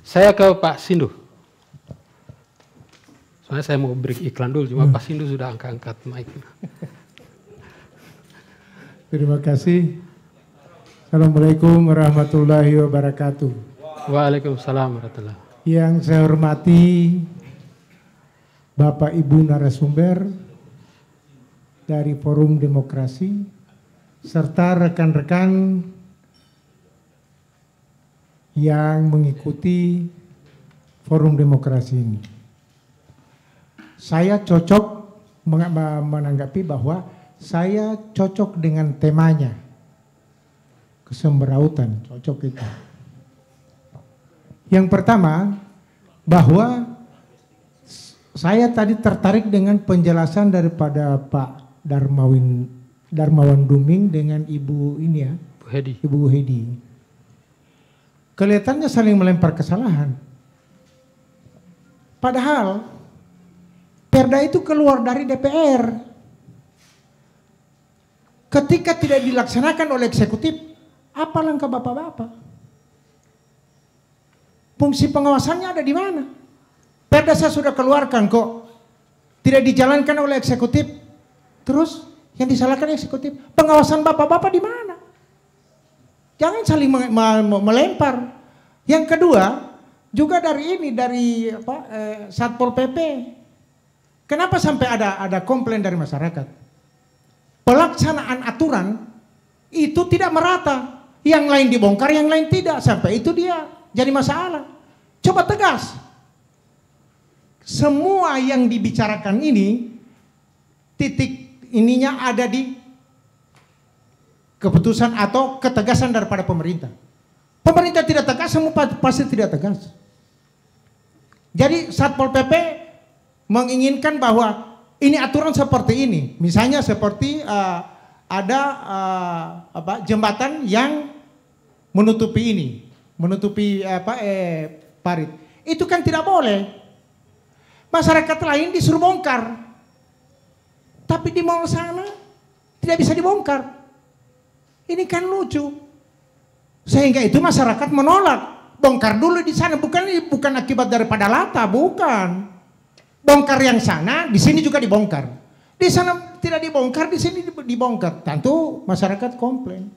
Saya ke Pak Sindu. Soalnya saya mau beri iklan dulu, cuma Pak Sindu sudah angkat mic. Terima kasih. Assalamualaikum warahmatullahi wabarakatuh. Waalaikumsalam warahmatullahi. Yang saya hormati Bapak Ibu narasumber dari Forum Demokrasi serta rekan-rekan yang mengikuti Forum Demokrasi ini. Saya cocok menanggapi bahwa saya cocok dengan temanya. Kesemberautan, cocok itu. Yang pertama, bahwa saya tadi tertarik dengan penjelasan daripada Pak Darmawan Duming dengan Ibu ini ya, Ibu Hedi. Kelihatannya saling melempar kesalahan. Padahal Perda itu keluar dari DPR. Ketika tidak dilaksanakan oleh eksekutif, apa langkah bapak-bapak? Fungsi pengawasannya ada di mana? Perda saya sudah keluarkan kok. Tidak dijalankan oleh eksekutif. Terus yang disalahkan eksekutif. Pengawasan bapak-bapak di mana? Jangan saling melempar. Yang kedua, juga dari ini, dari Satpol PP. Kenapa sampai ada komplain dari masyarakat? Pelaksanaan aturan itu tidak merata. Yang lain dibongkar, yang lain tidak. Sampai itu dia jadi masalah. Coba tegas. Semua yang dibicarakan ini, titik ininya ada di keputusan atau ketegasan daripada pemerintah. Pemerintah tidak tegas, semua pasti tidak tegas. Jadi Satpol PP menginginkan bahwa ini aturan seperti ini. Misalnya seperti ada jembatan yang menutupi ini, menutupi parit. Itu kan tidak boleh. Masyarakat lain disuruh bongkar. Tapi di mall sana tidak bisa dibongkar. Ini kan lucu. Sehingga itu masyarakat menolak. Bongkar dulu di sana, bukan akibat daripada lata, bukan. Bongkar yang sana, di sini juga dibongkar. Di sana tidak dibongkar, di sini dibongkar. Tentu masyarakat komplain.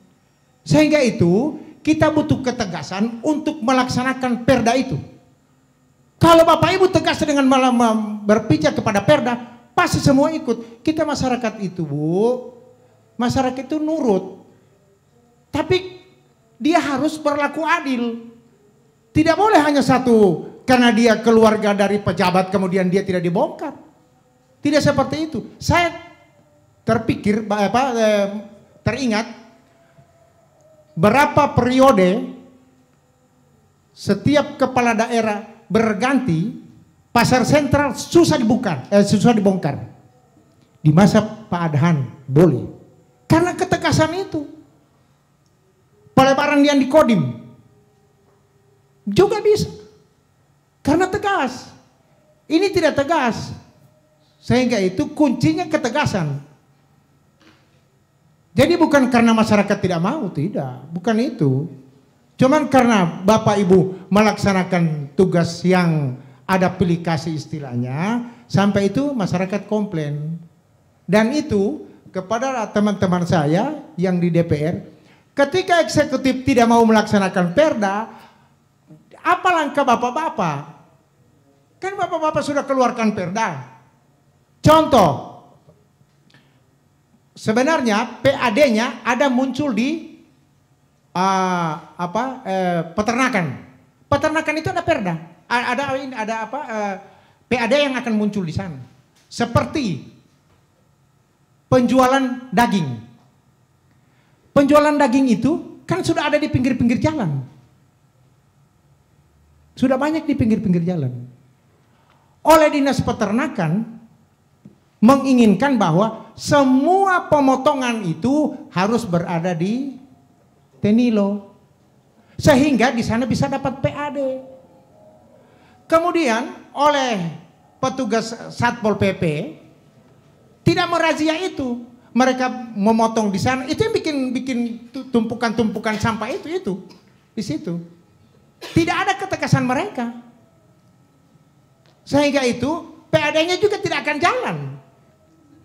Sehingga itu kita butuh ketegasan untuk melaksanakan perda itu. Kalau Bapak Ibu tegas dengan berpijak kepada perda, pasti semua ikut. Kita masyarakat itu, Bu, masyarakat itu nurut. Tapi dia harus berlaku adil. Tidak boleh hanya satu, karena dia keluarga dari pejabat kemudian dia tidak dibongkar. Tidak seperti itu. Saya terpikir, teringat berapa periode setiap kepala daerah berganti, pasar sentral susah dibongkar. Di masa Pak Adhan boleh. Karena ketegasan itu. Pelebaran yang di Kodim juga bisa. Karena tegas. Ini tidak tegas. Sehingga itu kuncinya ketegasan. Jadi bukan karena masyarakat tidak mau, tidak. Bukan itu. Cuman karena Bapak Ibu melaksanakan tugas yang ada pilih kasih istilahnya, sampai itu masyarakat komplain. Dan itu kepada teman-teman saya yang di DPR, ketika eksekutif tidak mau melaksanakan perda, apa langkah bapak-bapak? Kan bapak-bapak sudah keluarkan perda. Contoh, sebenarnya PAD-nya ada muncul di peternakan. Peternakan itu ada perda. PAD yang akan muncul di sana. Seperti penjualan daging. Penjualan daging itu kan sudah ada di pinggir-pinggir jalan. Sudah banyak di pinggir-pinggir jalan. Oleh Dinas Peternakan menginginkan bahwa semua pemotongan itu harus berada di Tenilo. Sehingga di sana bisa dapat PAD. Kemudian oleh petugas Satpol PP tidak merazia itu. Mereka memotong di sana. Itu yang bikin tumpukan-tumpukan sampah itu di situ. Tidak ada ketegasan mereka. Sehingga itu PAD-nya juga tidak akan jalan.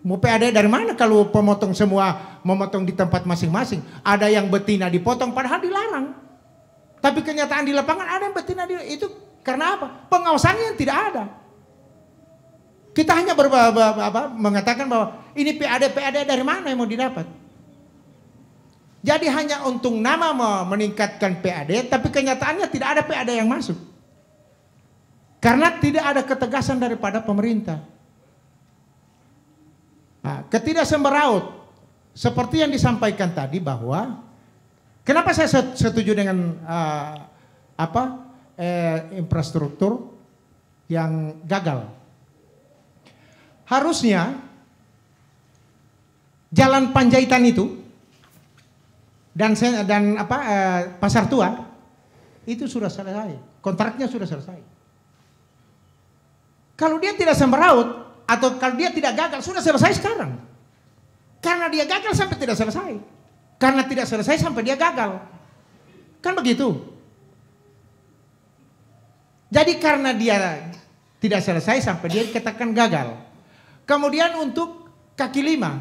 Mau PAD dari mana kalau pemotong semua memotong di tempat masing-masing. Ada yang betina dipotong padahal dilarang. Tapi kenyataan di lapangan ada yang betina itu karena apa? Pengawasannya yang tidak ada. Kita hanya mengatakan bahwa ini PAD dari mana yang mau didapat. Jadi hanya untung nama meningkatkan PAD, tapi kenyataannya tidak ada PAD yang masuk. Karena tidak ada ketegasan daripada pemerintah. Nah, ketidaksembaraut seperti yang disampaikan tadi bahwa kenapa saya setuju dengan infrastruktur yang gagal. Harusnya jalan Panjaitan itu dan Pasar Tua itu sudah selesai, kontraknya sudah selesai. Kalau dia tidak semeraut atau kalau dia tidak gagal sudah selesai sekarang. Karena dia gagal sampai tidak selesai. Karena tidak selesai sampai dia gagal. Kan begitu. Jadi karena dia tidak selesai sampai dia katakan gagal. Kemudian untuk kaki lima.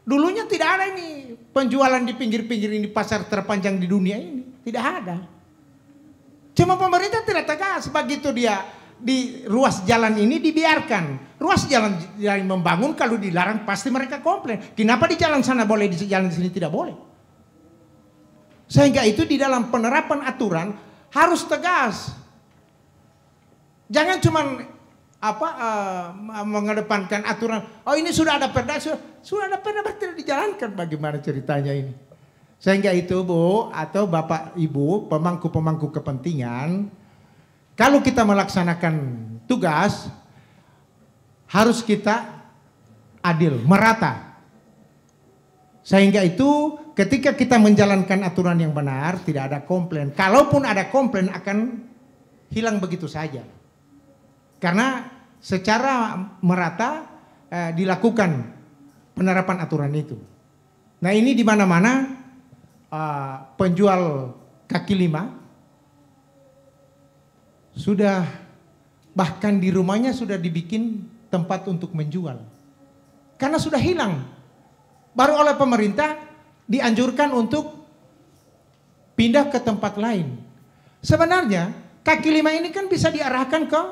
Dulunya tidak ada ini penjualan di pinggir-pinggir ini pasar terpanjang di dunia ini. Tidak ada. Cuma pemerintah tidak tegas. Begitu dia di ruas jalan ini dibiarkan. Ruas jalan yang membangun kalau dilarang pasti mereka komplain. Kenapa di jalan sana boleh, di jalan sini tidak boleh? Sehingga itu di dalam penerapan aturan harus tegas. Jangan cuma mengedepankan aturan. Oh ini sudah ada perda, sudah ada perda tidak dijalankan. Bagaimana ceritanya ini? Sehingga itu Bu atau Bapak Ibu pemangku-pemangku kepentingan, kalau kita melaksanakan tugas harus kita adil, merata. Sehingga itu ketika kita menjalankan aturan yang benar tidak ada komplain. Kalaupun ada komplain akan hilang begitu saja. Karena secara merata dilakukan penerapan aturan itu. Nah ini di mana-mana penjual kaki lima sudah bahkan di rumahnya sudah dibikin tempat untuk menjual. Karena sudah hilang. Baru oleh pemerintah dianjurkan untuk pindah ke tempat lain. Sebenarnya kaki lima ini kan bisa diarahkan ke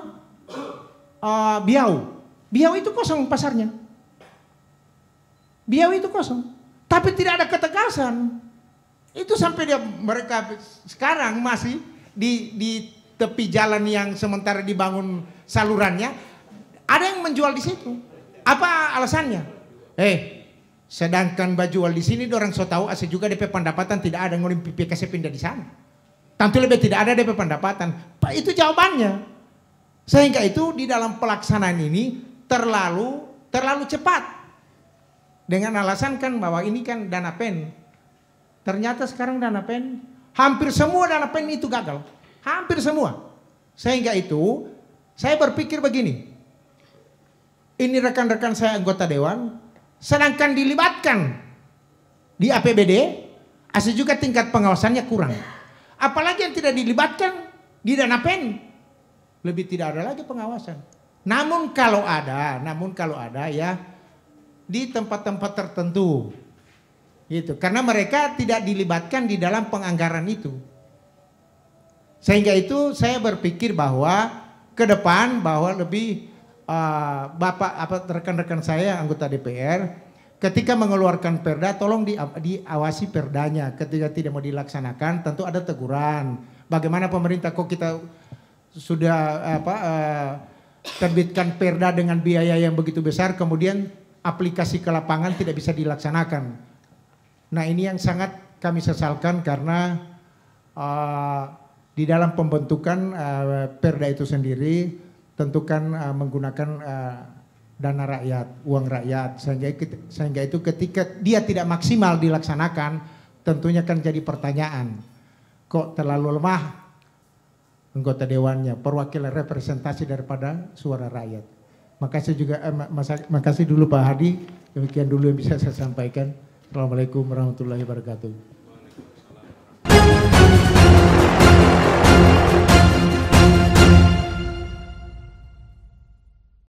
Biau. Biau itu kosong pasarnya. Biau itu kosong. Tapi tidak ada ketegasan. Itu sampai mereka sekarang masih di tepi jalan yang sementara dibangun salurannya, ada yang menjual di situ. Apa alasannya? Sedangkan jual di sini orang so tahu asal juga DP pendapatan tidak ada ngurim PPKC pindah di sana. Tentu lebih tidak ada DP pendapatan. Pak itu jawabannya. Sehingga itu di dalam pelaksanaan ini terlalu cepat. Dengan alasan kan bahwa ini kan dana pen. Ternyata sekarang dana pen hampir semua dana pen itu gagal. Hampir semua. Sehingga itu saya berpikir begini. Ini rekan-rekan saya anggota dewan. Sedangkan dilibatkan di APBD. Asal juga tingkat pengawasannya kurang. Apalagi yang tidak dilibatkan di dana pen. Lebih tidak ada lagi pengawasan. Namun kalau ada ya di tempat-tempat tertentu. Gitu. Karena mereka tidak dilibatkan di dalam penganggaran itu. Sehingga itu saya berpikir bahwa ke depan bahwa lebih rekan-rekan saya anggota DPR ketika mengeluarkan perda tolong diawasi perdanya. Ketika tidak mau dilaksanakan tentu ada teguran. Bagaimana pemerintah kok kita sudah terbitkan perda dengan biaya yang begitu besar kemudian aplikasi ke lapangan tidak bisa dilaksanakan. Nah ini yang sangat kami sesalkan karena di dalam pembentukan perda itu sendiri tentukan menggunakan dana rakyat, uang rakyat. Sehingga itu ketika dia tidak maksimal dilaksanakan tentunya kan jadi pertanyaan. Kok terlalu lemah anggota dewannya, perwakilan representasi daripada suara rakyat. Makasih dulu Pak Hadi, demikian dulu yang bisa saya sampaikan. Assalamualaikum warahmatullahi wabarakatuh.